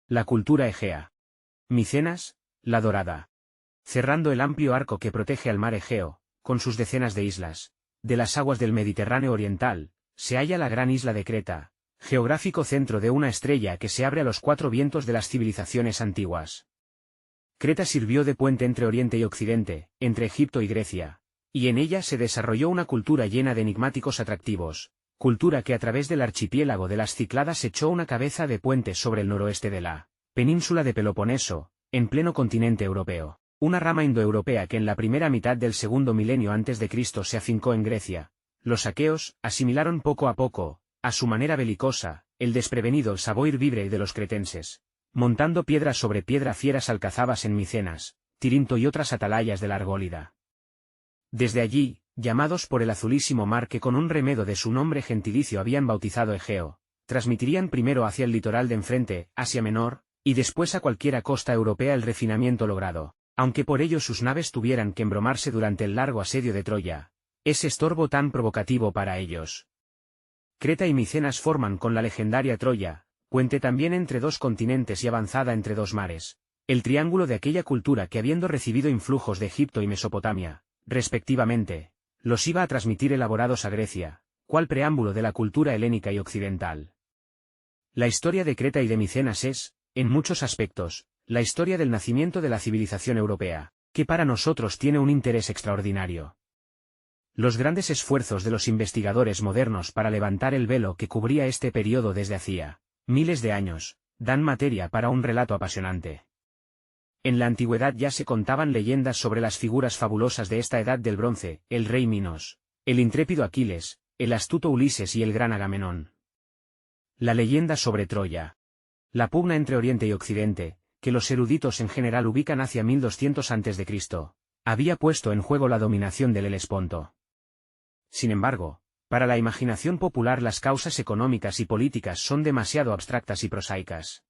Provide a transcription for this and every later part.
La cultura egea. Micenas, la dorada. Cerrando el amplio arco que protege al mar Egeo, con sus decenas de islas, de las aguas del Mediterráneo oriental, se halla la gran isla de Creta, geográfico centro de una estrella que se abre a los cuatro vientos de las civilizaciones antiguas. Creta sirvió de puente entre Oriente y Occidente, entre Egipto y Grecia, y en ella se desarrolló una cultura llena de enigmáticos atractivos, cultura que a través del archipiélago de las Cícladas echó una cabeza de puente sobre el noroeste de la península de Peloponeso, en pleno continente europeo. Una rama indoeuropea que en la primera mitad del segundo milenio antes de Cristo se afincó en Grecia. Los aqueos asimilaron poco a poco, a su manera belicosa, el desprevenido savoir vivre de los cretenses, montando piedra sobre piedra fieras alcazabas en Micenas, Tirinto y otras atalayas de la Argólida. Desde allí, llamados por el azulísimo mar que con un remedo de su nombre gentilicio habían bautizado Egeo, transmitirían primero hacia el litoral de enfrente, Asia Menor, y después a cualquiera costa europea el refinamiento logrado, aunque por ello sus naves tuvieran que embromarse durante el largo asedio de Troya, ese estorbo tan provocativo para ellos. Creta y Micenas forman con la legendaria Troya, puente también entre dos continentes y avanzada entre dos mares, el triángulo de aquella cultura que habiendo recibido influjos de Egipto y Mesopotamia, respectivamente, los iba a transmitir elaborados a Grecia, cual preámbulo de la cultura helénica y occidental. La historia de Creta y de Micenas es, en muchos aspectos, la historia del nacimiento de la civilización europea, que para nosotros tiene un interés extraordinario. Los grandes esfuerzos de los investigadores modernos para levantar el velo que cubría este periodo desde hacía miles de años, dan materia para un relato apasionante. En la antigüedad ya se contaban leyendas sobre las figuras fabulosas de esta edad del bronce, el rey Minos, el intrépido Aquiles, el astuto Ulises y el gran Agamenón. La leyenda sobre Troya. La pugna entre Oriente y Occidente, que los eruditos en general ubican hacia 1200 a.C., había puesto en juego la dominación del Helesponto. Sin embargo, para la imaginación popular las causas económicas y políticas son demasiado abstractas y prosaicas.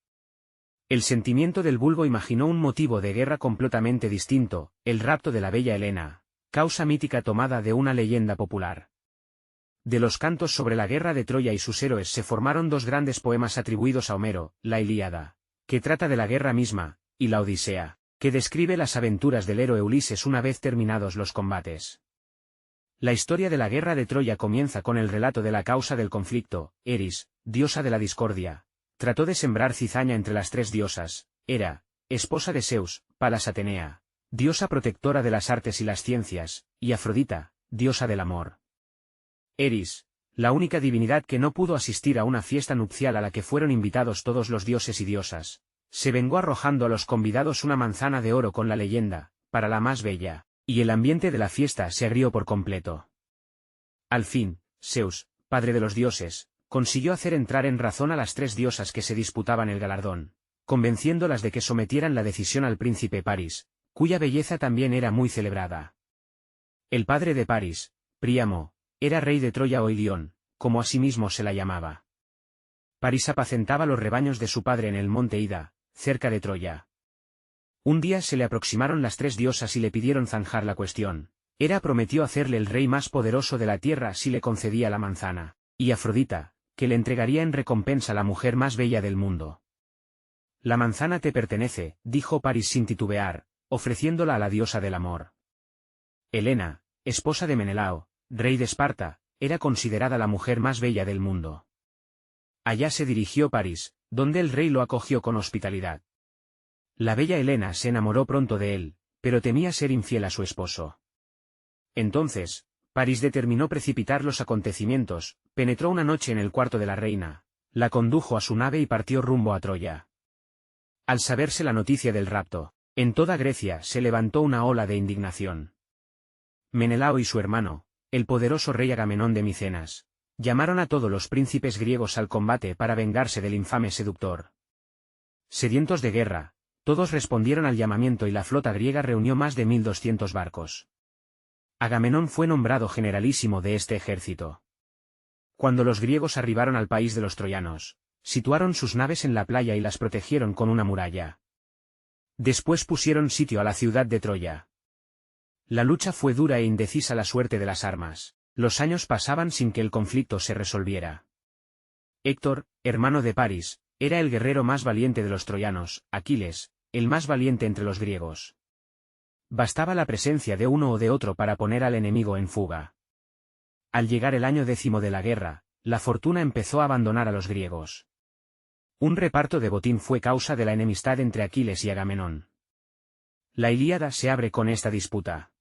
El sentimiento del vulgo imaginó un motivo de guerra completamente distinto, el rapto de la bella Helena, causa mítica tomada de una leyenda popular. De los cantos sobre la guerra de Troya y sus héroes se formaron dos grandes poemas atribuidos a Homero, la Ilíada, que trata de la guerra misma, y la Odisea, que describe las aventuras del héroe Ulises una vez terminados los combates. La historia de la guerra de Troya comienza con el relato de la causa del conflicto. Eris, diosa de la discordia, trató de sembrar cizaña entre las tres diosas. Hera, esposa de Zeus, Palas Atenea, diosa protectora de las artes y las ciencias, y Afrodita, diosa del amor. Eris, la única divinidad que no pudo asistir a una fiesta nupcial a la que fueron invitados todos los dioses y diosas, se vengó arrojando a los convidados una manzana de oro con la leyenda, para la más bella, y el ambiente de la fiesta se agrió por completo. Al fin, Zeus, padre de los dioses, consiguió hacer entrar en razón a las tres diosas que se disputaban el galardón, convenciéndolas de que sometieran la decisión al príncipe Paris, cuya belleza también era muy celebrada. El padre de Paris, Príamo, era rey de Troya o Ilión, como asimismo se la llamaba. Paris apacentaba los rebaños de su padre en el monte Ida, cerca de Troya. Un día se le aproximaron las tres diosas y le pidieron zanjar la cuestión. Hera prometió hacerle el rey más poderoso de la tierra si le concedía la manzana, y Afrodita, que le entregaría en recompensa la mujer más bella del mundo. La manzana te pertenece, dijo Paris sin titubear, ofreciéndola a la diosa del amor. Helena, esposa de Menelao, rey de Esparta, era considerada la mujer más bella del mundo. Allá se dirigió Paris, donde el rey lo acogió con hospitalidad. La bella Helena se enamoró pronto de él, pero temía ser infiel a su esposo. Entonces, Paris determinó precipitar los acontecimientos, penetró una noche en el cuarto de la reina, la condujo a su nave y partió rumbo a Troya. Al saberse la noticia del rapto, en toda Grecia se levantó una ola de indignación. Menelao y su hermano, el poderoso rey Agamenón de Micenas, llamaron a todos los príncipes griegos al combate para vengarse del infame seductor. Sedientos de guerra, todos respondieron al llamamiento y la flota griega reunió más de 1200 barcos. Agamenón fue nombrado generalísimo de este ejército. Cuando los griegos arribaron al país de los troyanos, situaron sus naves en la playa y las protegieron con una muralla. Después pusieron sitio a la ciudad de Troya. La lucha fue dura e indecisa la suerte de las armas. Los años pasaban sin que el conflicto se resolviera. Héctor, hermano de Paris, era el guerrero más valiente de los troyanos, Aquiles, el más valiente entre los griegos. Bastaba la presencia de uno o de otro para poner al enemigo en fuga. Al llegar el año 10 de la guerra, la fortuna empezó a abandonar a los griegos. Un reparto de botín fue causa de la enemistad entre Aquiles y Agamenón. La Ilíada se abre con esta disputa.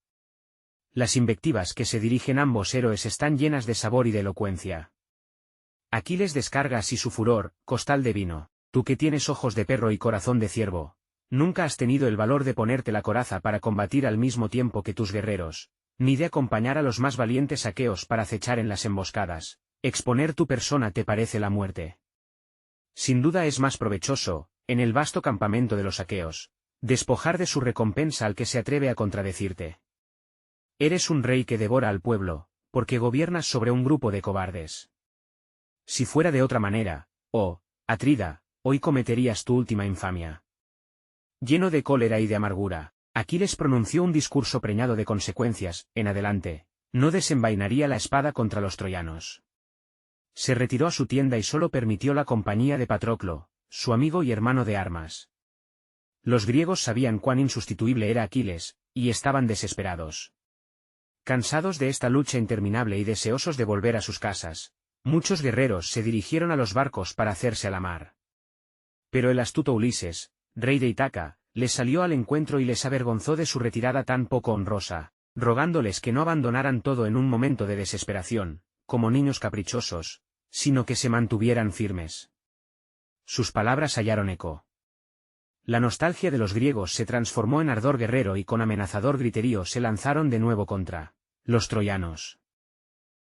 Las invectivas que se dirigen ambos héroes están llenas de sabor y de elocuencia. Aquiles descarga así su furor: costal de vino, tú que tienes ojos de perro y corazón de ciervo, nunca has tenido el valor de ponerte la coraza para combatir al mismo tiempo que tus guerreros, ni de acompañar a los más valientes aqueos para acechar en las emboscadas. Exponer tu persona te parece la muerte. Sin duda es más provechoso, en el vasto campamento de los aqueos, despojar de su recompensa al que se atreve a contradecirte. Eres un rey que devora al pueblo, porque gobiernas sobre un grupo de cobardes. Si fuera de otra manera, oh, Atrida, hoy cometerías tu última infamia. Lleno de cólera y de amargura, Aquiles pronunció un discurso preñado de consecuencias. En adelante, no desenvainaría la espada contra los troyanos. Se retiró a su tienda y solo permitió la compañía de Patroclo, su amigo y hermano de armas. Los griegos sabían cuán insustituible era Aquiles, y estaban desesperados. Cansados de esta lucha interminable y deseosos de volver a sus casas, muchos guerreros se dirigieron a los barcos para hacerse a la mar. Pero el astuto Ulises, rey de Ítaca, les salió al encuentro y les avergonzó de su retirada tan poco honrosa, rogándoles que no abandonaran todo en un momento de desesperación, como niños caprichosos, sino que se mantuvieran firmes. Sus palabras hallaron eco. La nostalgia de los griegos se transformó en ardor guerrero y con amenazador griterío se lanzaron de nuevo contra los troyanos.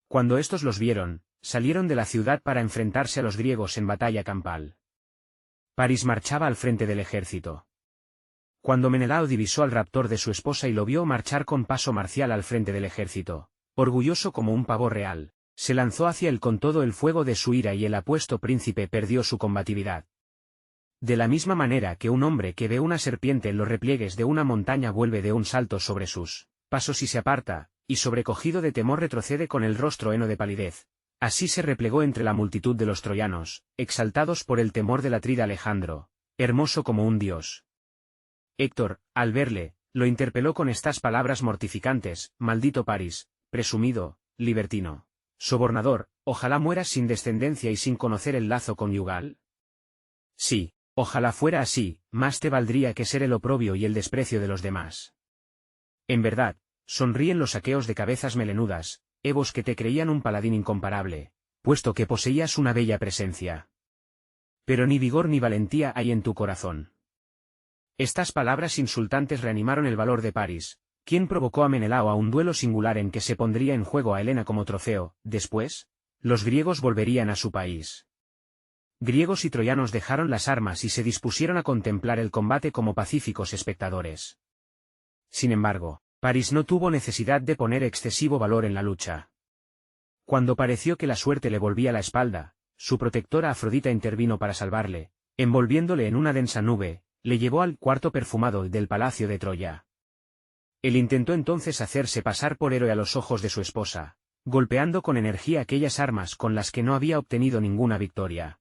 Cuando estos los vieron, salieron de la ciudad para enfrentarse a los griegos en batalla campal. París marchaba al frente del ejército. Cuando Menelao divisó al raptor de su esposa y lo vio marchar con paso marcial al frente del ejército, orgulloso como un pavo real, se lanzó hacia él con todo el fuego de su ira y el apuesto príncipe perdió su combatividad. De la misma manera que un hombre que ve una serpiente en los repliegues de una montaña vuelve de un salto sobre sus pasos y se aparta, y sobrecogido de temor retrocede con el rostro heno de palidez, así se replegó entre la multitud de los troyanos, exaltados por el temor del atrida Alejandro, hermoso como un dios. Héctor, al verle, lo interpeló con estas palabras mortificantes: maldito París, presumido, libertino, sobornador, ojalá mueras sin descendencia y sin conocer el lazo conyugal. Sí, ojalá fuera así, más te valdría que ser el oprobio y el desprecio de los demás. En verdad, sonríen los aqueos de cabezas melenudas, hebos que te creían un paladín incomparable, puesto que poseías una bella presencia. Pero ni vigor ni valentía hay en tu corazón. Estas palabras insultantes reanimaron el valor de París, quien provocó a Menelao a un duelo singular en que se pondría en juego a Helena como trofeo. Después, los griegos volverían a su país. Griegos y troyanos dejaron las armas y se dispusieron a contemplar el combate como pacíficos espectadores. Sin embargo, París no tuvo necesidad de poner excesivo valor en la lucha. Cuando pareció que la suerte le volvía la espalda, su protectora Afrodita intervino para salvarle, envolviéndole en una densa nube, le llevó al cuarto perfumado del palacio de Troya. Él intentó entonces hacerse pasar por héroe a los ojos de su esposa, golpeando con energía aquellas armas con las que no había obtenido ninguna victoria.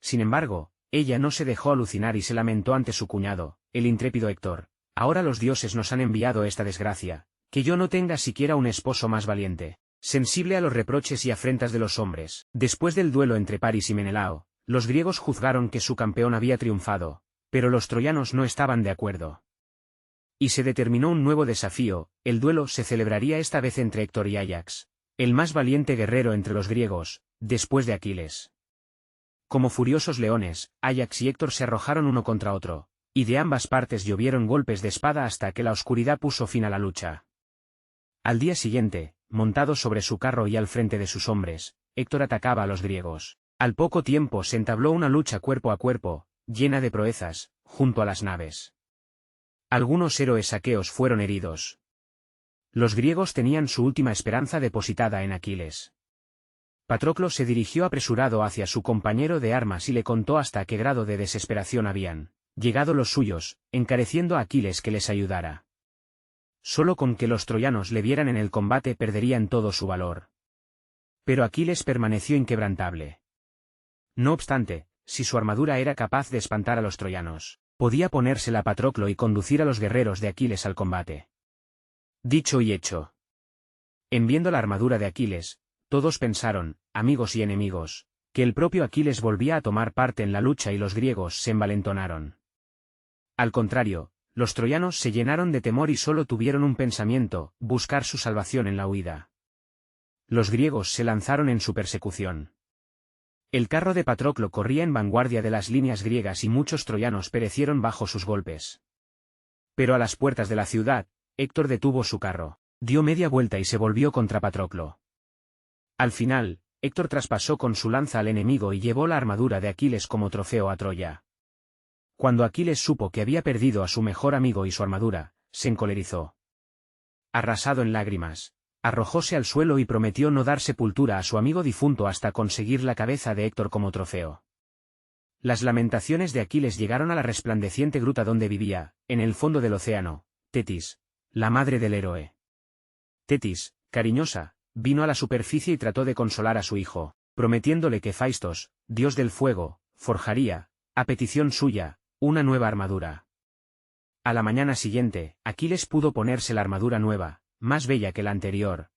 Sin embargo, ella no se dejó alucinar y se lamentó ante su cuñado, el intrépido Héctor: ahora los dioses nos han enviado esta desgracia, que yo no tenga siquiera un esposo más valiente, sensible a los reproches y afrentas de los hombres. Después del duelo entre París y Menelao, los griegos juzgaron que su campeón había triunfado, pero los troyanos no estaban de acuerdo. Y se determinó un nuevo desafío: el duelo se celebraría esta vez entre Héctor y Áyax, el más valiente guerrero entre los griegos, después de Aquiles. Como furiosos leones, Áyax y Héctor se arrojaron uno contra otro, y de ambas partes llovieron golpes de espada hasta que la oscuridad puso fin a la lucha. Al día siguiente, montado sobre su carro y al frente de sus hombres, Héctor atacaba a los griegos. Al poco tiempo se entabló una lucha cuerpo a cuerpo, llena de proezas, junto a las naves. Algunos héroes aqueos fueron heridos. Los griegos tenían su última esperanza depositada en Aquiles. Patroclo se dirigió apresurado hacia su compañero de armas y le contó hasta qué grado de desesperación habían llegado los suyos, encareciendo a Aquiles que les ayudara. Solo con que los troyanos le vieran en el combate perderían todo su valor. Pero Aquiles permaneció inquebrantable. No obstante, si su armadura era capaz de espantar a los troyanos, podía ponérsela Patroclo y conducir a los guerreros de Aquiles al combate. Dicho y hecho. En viendo la armadura de Aquiles, todos pensaron, amigos y enemigos, que el propio Aquiles volvía a tomar parte en la lucha y los griegos se envalentonaron. Al contrario, los troyanos se llenaron de temor y solo tuvieron un pensamiento, buscar su salvación en la huida. Los griegos se lanzaron en su persecución. El carro de Patroclo corría en vanguardia de las líneas griegas y muchos troyanos perecieron bajo sus golpes. Pero a las puertas de la ciudad, Héctor detuvo su carro, dio media vuelta y se volvió contra Patroclo. Al final, Héctor traspasó con su lanza al enemigo y llevó la armadura de Aquiles como trofeo a Troya. Cuando Aquiles supo que había perdido a su mejor amigo y su armadura, se encolerizó. Arrasado en lágrimas, arrojóse al suelo y prometió no dar sepultura a su amigo difunto hasta conseguir la cabeza de Héctor como trofeo. Las lamentaciones de Aquiles llegaron a la resplandeciente gruta donde vivía, en el fondo del océano, Tetis, la madre del héroe. Tetis, cariñosa, vino a la superficie y trató de consolar a su hijo, prometiéndole que Faistos, dios del fuego, forjaría, a petición suya, una nueva armadura. A la mañana siguiente, Aquiles pudo ponerse la armadura nueva, más bella que la anterior.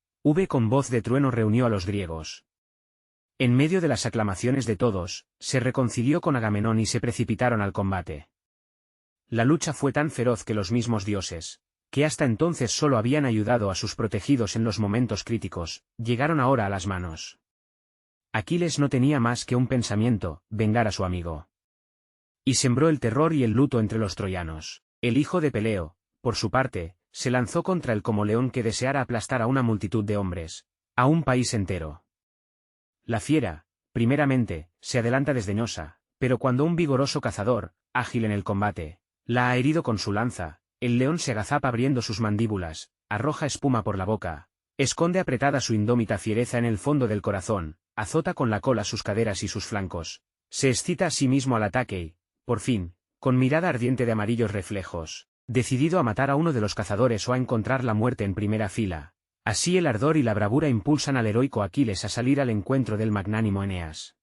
Con voz de trueno reunió a los griegos. En medio de las aclamaciones de todos, se reconcilió con Agamenón y se precipitaron al combate. La lucha fue tan feroz que los mismos dioses, que hasta entonces solo habían ayudado a sus protegidos en los momentos críticos, llegaron ahora a las manos. Aquiles no tenía más que un pensamiento, vengar a su amigo. Y sembró el terror y el luto entre los troyanos. El hijo de Peleo, por su parte, se lanzó contra él como león que deseara aplastar a una multitud de hombres, a un país entero. La fiera, primeramente, se adelanta desdeñosa, pero cuando un vigoroso cazador, ágil en el combate, la ha herido con su lanza, el león se agazapa abriendo sus mandíbulas, arroja espuma por la boca, esconde apretada su indómita fiereza en el fondo del corazón, azota con la cola sus caderas y sus flancos, se excita a sí mismo al ataque y, por fin, con mirada ardiente de amarillos reflejos, decidido a matar a uno de los cazadores o a encontrar la muerte en primera fila. Así el ardor y la bravura impulsan al heroico Aquiles a salir al encuentro del magnánimo Eneas.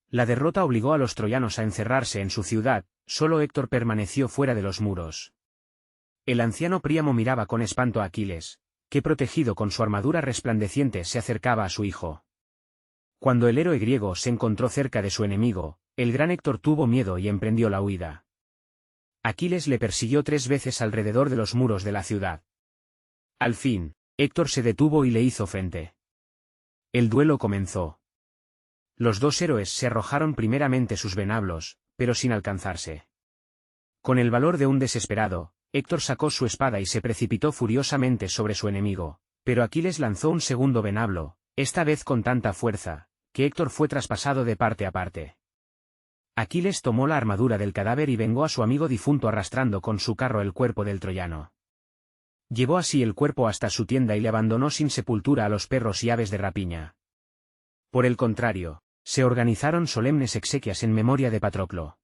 La derrota obligó a los troyanos a encerrarse en su ciudad, solo Héctor permaneció fuera de los muros. El anciano Príamo miraba con espanto a Aquiles, que protegido con su armadura resplandeciente se acercaba a su hijo. Cuando el héroe griego se encontró cerca de su enemigo, el gran Héctor tuvo miedo y emprendió la huida. Aquiles le persiguió 3 veces alrededor de los muros de la ciudad. Al fin, Héctor se detuvo y le hizo frente. El duelo comenzó. Los dos héroes se arrojaron primeramente sus venablos, pero sin alcanzarse. Con el valor de un desesperado, Héctor sacó su espada y se precipitó furiosamente sobre su enemigo, pero Aquiles lanzó un segundo venablo, esta vez con tanta fuerza, que Héctor fue traspasado de parte a parte. Aquiles tomó la armadura del cadáver y vengó a su amigo difunto arrastrando con su carro el cuerpo del troyano. Llevó así el cuerpo hasta su tienda y le abandonó sin sepultura a los perros y aves de rapiña. Por el contrario, se organizaron solemnes exequias en memoria de Patroclo.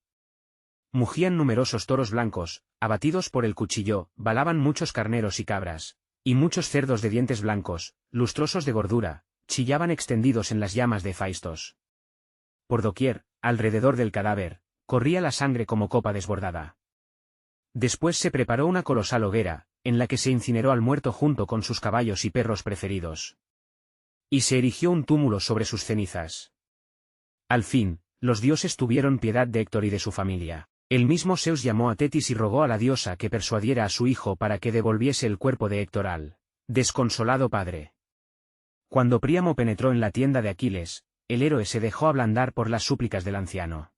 Mugían numerosos toros blancos, abatidos por el cuchillo, balaban muchos carneros y cabras, y muchos cerdos de dientes blancos, lustrosos de gordura, chillaban extendidos en las llamas de Faistos. Por doquier, alrededor del cadáver, corría la sangre como copa desbordada. Después se preparó una colosal hoguera, en la que se incineró al muerto junto con sus caballos y perros preferidos. Y se erigió un túmulo sobre sus cenizas. Al fin, los dioses tuvieron piedad de Héctor y de su familia. El mismo Zeus llamó a Tetis y rogó a la diosa que persuadiera a su hijo para que devolviese el cuerpo de Héctor al desconsolado padre. Cuando Príamo penetró en la tienda de Aquiles, el héroe se dejó ablandar por las súplicas del anciano.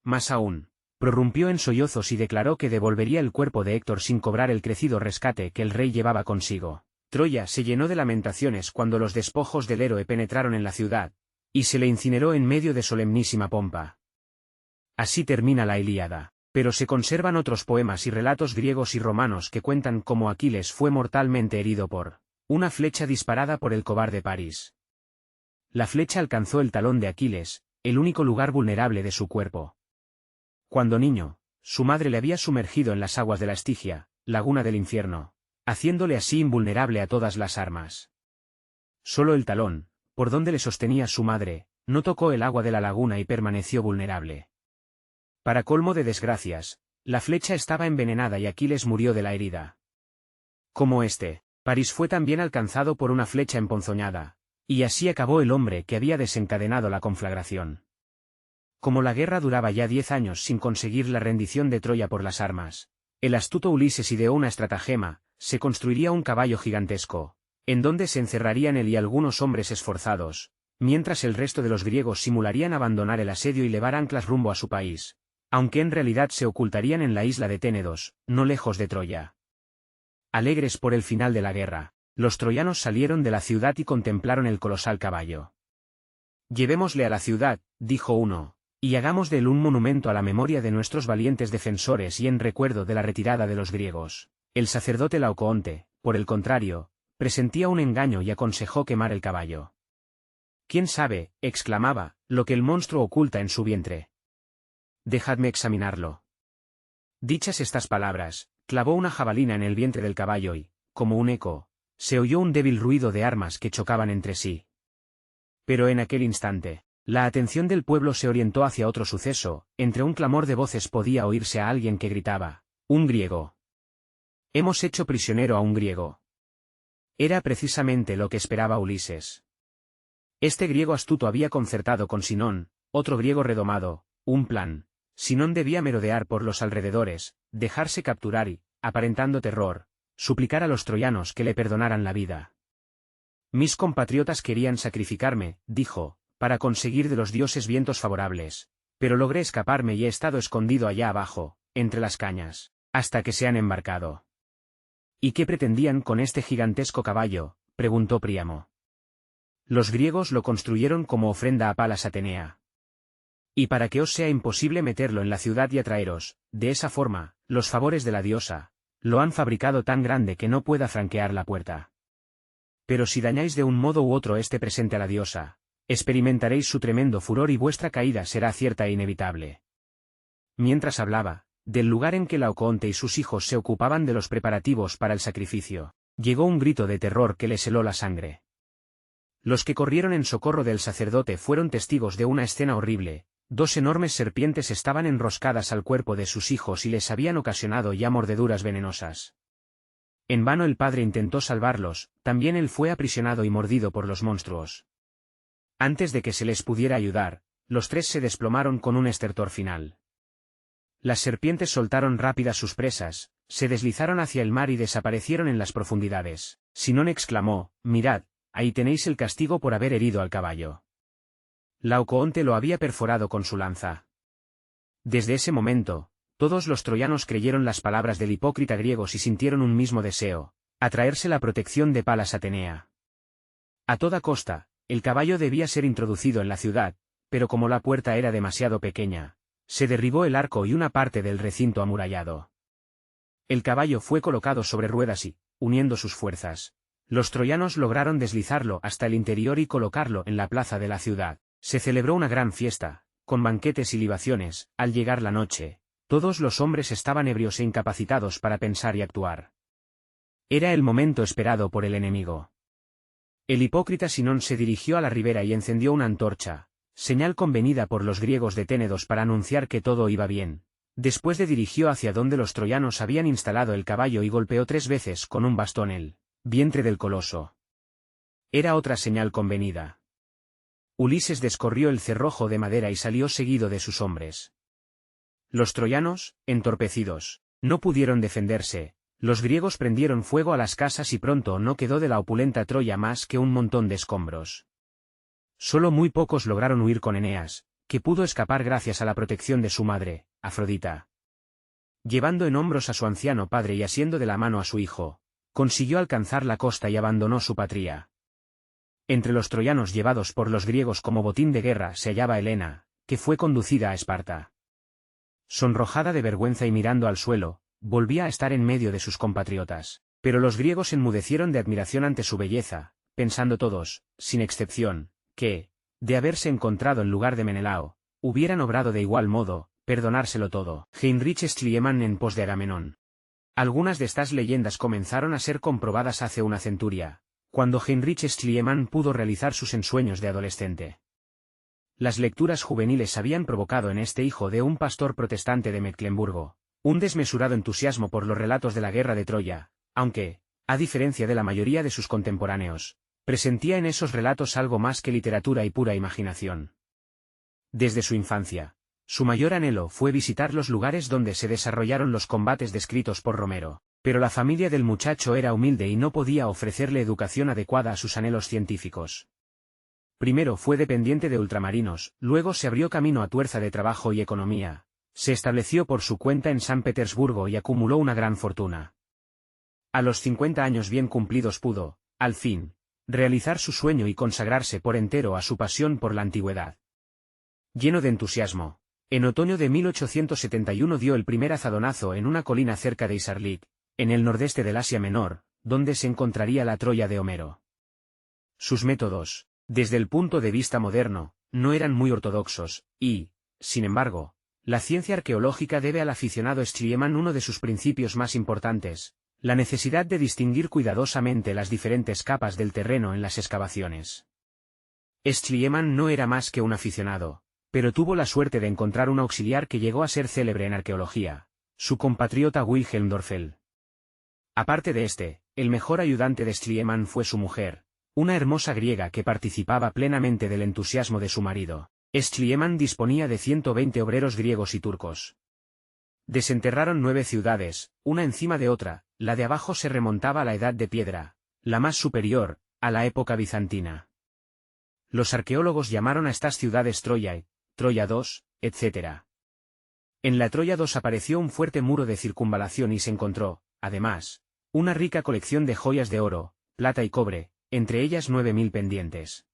Más aún, prorrumpió en sollozos y declaró que devolvería el cuerpo de Héctor sin cobrar el crecido rescate que el rey llevaba consigo. Troya se llenó de lamentaciones cuando los despojos del héroe penetraron en la ciudad, y se le incineró en medio de solemnísima pompa. Así termina la Ilíada, pero se conservan otros poemas y relatos griegos y romanos que cuentan cómo Aquiles fue mortalmente herido por una flecha disparada por el cobarde París. La flecha alcanzó el talón de Aquiles, el único lugar vulnerable de su cuerpo. Cuando niño, su madre le había sumergido en las aguas de la Estigia, laguna del infierno, haciéndole así invulnerable a todas las armas. Solo el talón, por donde le sostenía su madre, no tocó el agua de la laguna y permaneció vulnerable. Para colmo de desgracias, la flecha estaba envenenada y Aquiles murió de la herida. Como París fue también alcanzado por una flecha emponzoñada, y así acabó el hombre que había desencadenado la conflagración. Como la guerra duraba ya 10 años sin conseguir la rendición de Troya por las armas, el astuto Ulises ideó una estratagema: se construiría un caballo gigantesco, en donde se encerrarían él y algunos hombres esforzados, mientras el resto de los griegos simularían abandonar el asedio y levar anclas rumbo a su país, aunque en realidad se ocultarían en la isla de Ténedos, no lejos de Troya. Alegres por el final de la guerra, los troyanos salieron de la ciudad y contemplaron el colosal caballo. «Llevémosle a la ciudad», dijo uno, «y hagamos de él un monumento a la memoria de nuestros valientes defensores y en recuerdo de la retirada de los griegos». El sacerdote Laocoonte, por el contrario, presentía un engaño y aconsejó quemar el caballo. «¿Quién sabe?», exclamaba, «lo que el monstruo oculta en su vientre? Dejadme examinarlo». Dichas estas palabras, clavó una jabalina en el vientre del caballo y, como un eco, se oyó un débil ruido de armas que chocaban entre sí. Pero en aquel instante, la atención del pueblo se orientó hacia otro suceso. Entre un clamor de voces podía oírse a alguien que gritaba: «¡Un griego! Hemos hecho prisionero a un griego». Era precisamente lo que esperaba Ulises. Este griego astuto había concertado con Sinón, otro griego redomado, un plan. Sinón debía merodear por los alrededores, dejarse capturar y, aparentando terror, suplicar a los troyanos que le perdonaran la vida. «Mis compatriotas querían sacrificarme», dijo, «para conseguir de los dioses vientos favorables, pero logré escaparme y he estado escondido allá abajo, entre las cañas, hasta que se han embarcado». «¿Y qué pretendían con este gigantesco caballo?», preguntó Príamo. «Los griegos lo construyeron como ofrenda a Palas Atenea. Y para que os sea imposible meterlo en la ciudad y atraeros, de esa forma, los favores de la diosa, lo han fabricado tan grande que no pueda franquear la puerta. Pero si dañáis de un modo u otro este presente a la diosa, experimentaréis su tremendo furor y vuestra caída será cierta e inevitable». Mientras hablaba, del lugar en que Laocoonte y sus hijos se ocupaban de los preparativos para el sacrificio, llegó un grito de terror que les heló la sangre. Los que corrieron en socorro del sacerdote fueron testigos de una escena horrible. 2 enormes serpientes estaban enroscadas al cuerpo de sus hijos y les habían ocasionado ya mordeduras venenosas. En vano el padre intentó salvarlos, también él fue aprisionado y mordido por los monstruos. Antes de que se les pudiera ayudar, los 3 se desplomaron con un estertor final. Las serpientes soltaron rápidas sus presas, se deslizaron hacia el mar y desaparecieron en las profundidades. Sinón exclamó: «Mirad, ahí tenéis el castigo por haber herido al caballo». Laocoonte lo había perforado con su lanza. Desde ese momento, todos los troyanos creyeron las palabras del hipócrita griego y sintieron un mismo deseo: atraerse la protección de Palas Atenea. A toda costa, el caballo debía ser introducido en la ciudad, pero como la puerta era demasiado pequeña, se derribó el arco y una parte del recinto amurallado. El caballo fue colocado sobre ruedas y, uniendo sus fuerzas, los troyanos lograron deslizarlo hasta el interior y colocarlo en la plaza de la ciudad. Se celebró una gran fiesta, con banquetes y libaciones. Al llegar la noche, todos los hombres estaban ebrios e incapacitados para pensar y actuar. Era el momento esperado por el enemigo. El hipócrita Sinón se dirigió a la ribera y encendió una antorcha, señal convenida por los griegos de Ténedos para anunciar que todo iba bien. Después se dirigió hacia donde los troyanos habían instalado el caballo y golpeó 3 veces con un bastón el vientre del coloso. Era otra señal convenida. Ulises descorrió el cerrojo de madera y salió seguido de sus hombres. Los troyanos, entorpecidos, no pudieron defenderse. Los griegos prendieron fuego a las casas y pronto no quedó de la opulenta Troya más que un montón de escombros. Solo muy pocos lograron huir con Eneas, que pudo escapar gracias a la protección de su madre, Afrodita. Llevando en hombros a su anciano padre y asiendo de la mano a su hijo, consiguió alcanzar la costa y abandonó su patria. Entre los troyanos llevados por los griegos como botín de guerra se hallaba Helena, que fue conducida a Esparta. Sonrojada de vergüenza y mirando al suelo, volvía a estar en medio de sus compatriotas, pero los griegos enmudecieron de admiración ante su belleza, pensando todos, sin excepción, que, de haberse encontrado en lugar de Menelao, hubieran obrado de igual modo, perdonárselo todo. Heinrich Schliemann en pos de Agamenón. Algunas de estas leyendas comenzaron a ser comprobadas hace una centuria, cuando Heinrich Schliemann pudo realizar sus ensueños de adolescente. Las lecturas juveniles habían provocado en este hijo de un pastor protestante de Mecklemburgo un desmesurado entusiasmo por los relatos de la guerra de Troya, aunque, a diferencia de la mayoría de sus contemporáneos, presentía en esos relatos algo más que literatura y pura imaginación. Desde su infancia, su mayor anhelo fue visitar los lugares donde se desarrollaron los combates descritos por Romero, pero la familia del muchacho era humilde y no podía ofrecerle educación adecuada a sus anhelos científicos. Primero fue dependiente de ultramarinos, luego se abrió camino a tuerza de trabajo y economía, se estableció por su cuenta en San Petersburgo y acumuló una gran fortuna. A los 50 años bien cumplidos pudo, al fin, realizar su sueño y consagrarse por entero a su pasión por la antigüedad. Lleno de entusiasmo, en otoño de 1871 dio el primer azadonazo en una colina cerca de Isarlik, en el nordeste del Asia Menor, donde se encontraría la Troya de Homero. Sus métodos, desde el punto de vista moderno, no eran muy ortodoxos, y, sin embargo, la ciencia arqueológica debe al aficionado Schliemann uno de sus principios más importantes, la necesidad de distinguir cuidadosamente las diferentes capas del terreno en las excavaciones. Schliemann no era más que un aficionado, pero tuvo la suerte de encontrar un auxiliar que llegó a ser célebre en arqueología, su compatriota Wilhelm Dörfel. Aparte de este, el mejor ayudante de Schliemann fue su mujer, una hermosa griega que participaba plenamente del entusiasmo de su marido. Schliemann disponía de 120 obreros griegos y turcos. Desenterraron 9 ciudades, una encima de otra, la de abajo se remontaba a la Edad de Piedra, la más superior, a la época bizantina. Los arqueólogos llamaron a estas ciudades Troya, Troya II, etc. En la Troya II apareció un fuerte muro de circunvalación y se encontró, además, una rica colección de joyas de oro, plata y cobre, entre ellas 9.000 pendientes.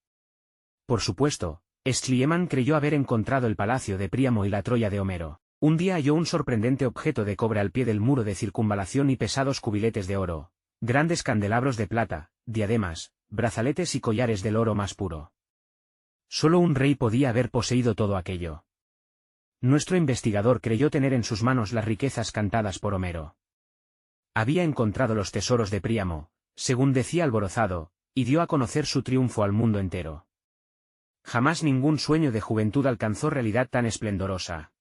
Por supuesto, Schliemann creyó haber encontrado el palacio de Príamo y la Troya de Homero. Un día halló un sorprendente objeto de cobre al pie del muro de circunvalación y pesados cubiletes de oro, grandes candelabros de plata, diademas, brazaletes y collares del oro más puro. Solo un rey podía haber poseído todo aquello. Nuestro investigador creyó tener en sus manos las riquezas cantadas por Homero. Había encontrado los tesoros de Príamo, según decía alborozado, y dio a conocer su triunfo al mundo entero. Jamás ningún sueño de juventud alcanzó realidad tan esplendorosa.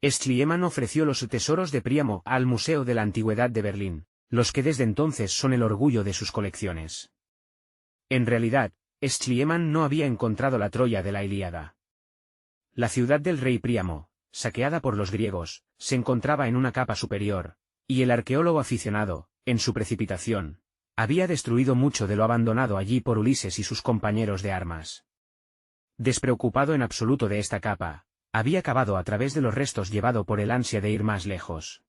Schliemann ofreció los tesoros de Príamo al Museo de la Antigüedad de Berlín, los que desde entonces son el orgullo de sus colecciones. En realidad, Schliemann no había encontrado la Troya de la Ilíada. La ciudad del rey Príamo, saqueada por los griegos, se encontraba en una capa superior, y el arqueólogo aficionado, en su precipitación, había destruido mucho de lo abandonado allí por Ulises y sus compañeros de armas. Despreocupado en absoluto de esta capa, había cavado a través de los restos llevado por el ansia de ir más lejos.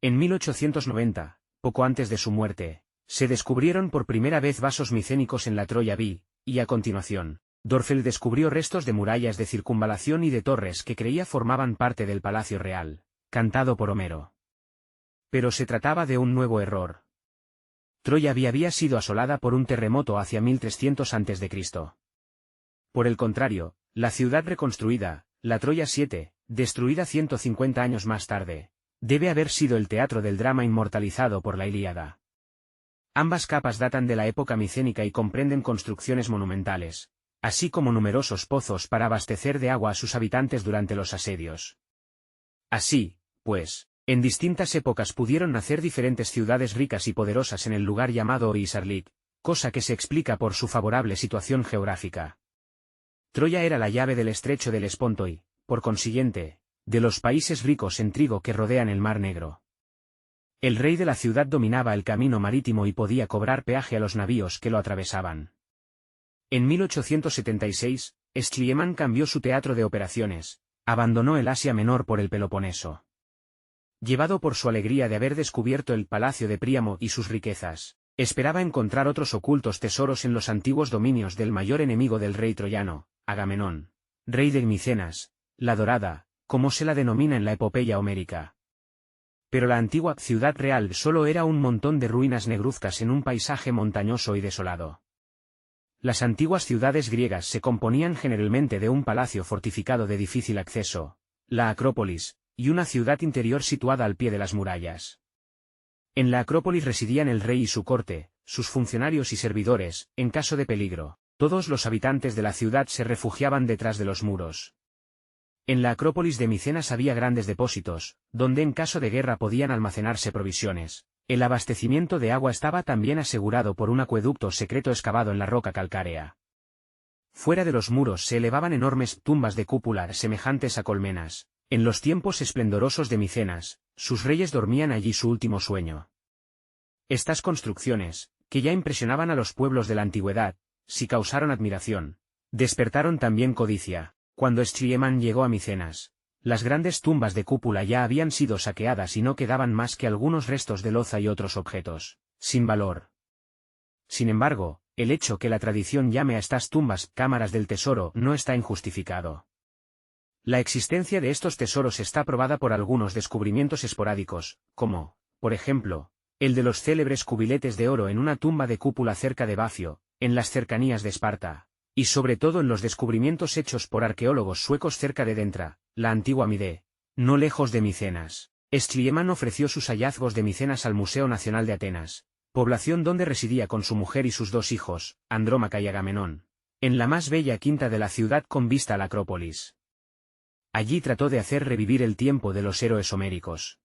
En 1890, poco antes de su muerte, se descubrieron por primera vez vasos micénicos en la Troya B, y a continuación, Dörfel descubrió restos de murallas de circunvalación y de torres que creía formaban parte del Palacio Real, cantado por Homero. Pero se trataba de un nuevo error. Troya había sido asolada por un terremoto hacia 1300 a.C. Por el contrario, la ciudad reconstruida, la Troya 7, destruida 150 años más tarde, debe haber sido el teatro del drama inmortalizado por la Ilíada. Ambas capas datan de la época micénica y comprenden construcciones monumentales, así como numerosos pozos para abastecer de agua a sus habitantes durante los asedios. Así, pues, en distintas épocas pudieron nacer diferentes ciudades ricas y poderosas en el lugar llamado hoy Isarlik, cosa que se explica por su favorable situación geográfica. Troya era la llave del estrecho del Esponto y, por consiguiente, de los países ricos en trigo que rodean el Mar Negro. El rey de la ciudad dominaba el camino marítimo y podía cobrar peaje a los navíos que lo atravesaban. En 1876, Schliemann cambió su teatro de operaciones, abandonó el Asia Menor por el Peloponeso. Llevado por su alegría de haber descubierto el palacio de Príamo y sus riquezas, esperaba encontrar otros ocultos tesoros en los antiguos dominios del mayor enemigo del rey troyano, Agamenón, rey de Micenas, la Dorada, como se la denomina en la epopeya homérica. Pero la antigua ciudad real solo era un montón de ruinas negruzcas en un paisaje montañoso y desolado. Las antiguas ciudades griegas se componían generalmente de un palacio fortificado de difícil acceso, la Acrópolis, y una ciudad interior situada al pie de las murallas. En la Acrópolis residían el rey y su corte, sus funcionarios y servidores, en caso de peligro, Todos los habitantes de la ciudad se refugiaban detrás de los muros. En la Acrópolis de Micenas había grandes depósitos, donde en caso de guerra podían almacenarse provisiones. El abastecimiento de agua estaba también asegurado por un acueducto secreto excavado en la roca calcárea. Fuera de los muros se elevaban enormes tumbas de cúpula semejantes a colmenas. En los tiempos esplendorosos de Micenas, sus reyes dormían allí su último sueño. Estas construcciones, que ya impresionaban a los pueblos de la antigüedad, si causaron admiración, despertaron también codicia. Cuando Schliemann llegó a Micenas, las grandes tumbas de cúpula ya habían sido saqueadas y no quedaban más que algunos restos de loza y otros objetos, sin valor. Sin embargo, el hecho que la tradición llame a estas tumbas cámaras del tesoro no está injustificado. La existencia de estos tesoros está probada por algunos descubrimientos esporádicos, como, por ejemplo, el de los célebres cubiletes de oro en una tumba de cúpula cerca de Bafio, en las cercanías de Esparta, y sobre todo en los descubrimientos hechos por arqueólogos suecos cerca de Dentra, la antigua Mide, no lejos de Micenas. Schliemann ofreció sus hallazgos de Micenas al Museo Nacional de Atenas, población donde residía con su mujer y sus dos hijos, Andrómaca y Agamenón, en la más bella quinta de la ciudad con vista a la Acrópolis. Allí trató de hacer revivir el tiempo de los héroes homéricos.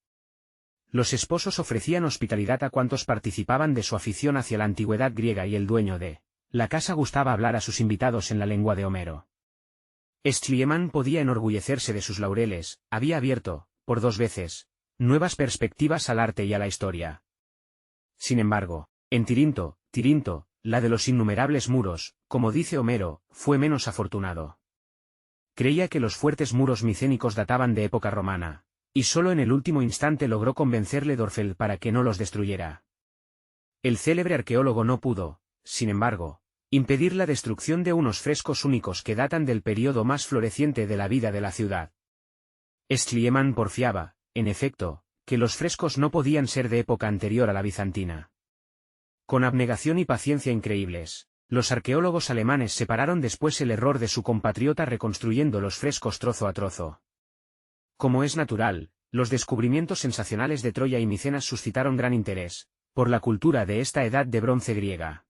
Los esposos ofrecían hospitalidad a cuantos participaban de su afición hacia la antigüedad griega y el dueño de la casa gustaba hablar a sus invitados en la lengua de Homero. Schliemann podía enorgullecerse de sus laureles, había abierto, por 2 veces, nuevas perspectivas al arte y a la historia. Sin embargo, en Tirinto, la de los innumerables muros, como dice Homero, fue menos afortunado. Creía que los fuertes muros micénicos databan de época romana, y solo en el último instante logró convencerle Dorfeld para que no los destruyera. El célebre arqueólogo no pudo, sin embargo, impedir la destrucción de unos frescos únicos que datan del período más floreciente de la vida de la ciudad. Schliemann porfiaba, en efecto, que los frescos no podían ser de época anterior a la bizantina. Con abnegación y paciencia increíbles, los arqueólogos alemanes separaron después el error de su compatriota reconstruyendo los frescos trozo a trozo. Como es natural, los descubrimientos sensacionales de Troya y Micenas suscitaron gran interés, por la cultura de esta edad de bronce griega.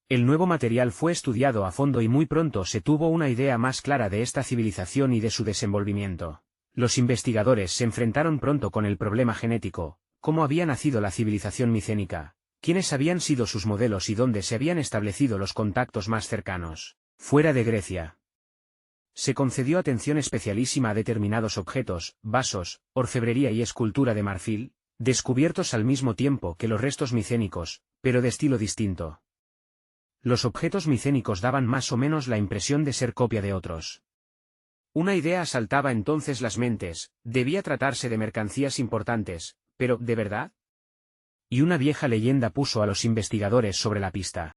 El nuevo material fue estudiado a fondo y muy pronto se tuvo una idea más clara de esta civilización y de su desenvolvimiento. Los investigadores se enfrentaron pronto con el problema genético, cómo había nacido la civilización micénica, quiénes habían sido sus modelos y dónde se habían establecido los contactos más cercanos, fuera de Grecia. Se concedió atención especialísima a determinados objetos, vasos, orfebrería y escultura de marfil, descubiertos al mismo tiempo que los restos micénicos, pero de estilo distinto. Los objetos micénicos daban más o menos la impresión de ser copia de otros. Una idea asaltaba entonces las mentes, debía tratarse de mercancías importantes, pero ¿de verdad? Y una vieja leyenda puso a los investigadores sobre la pista.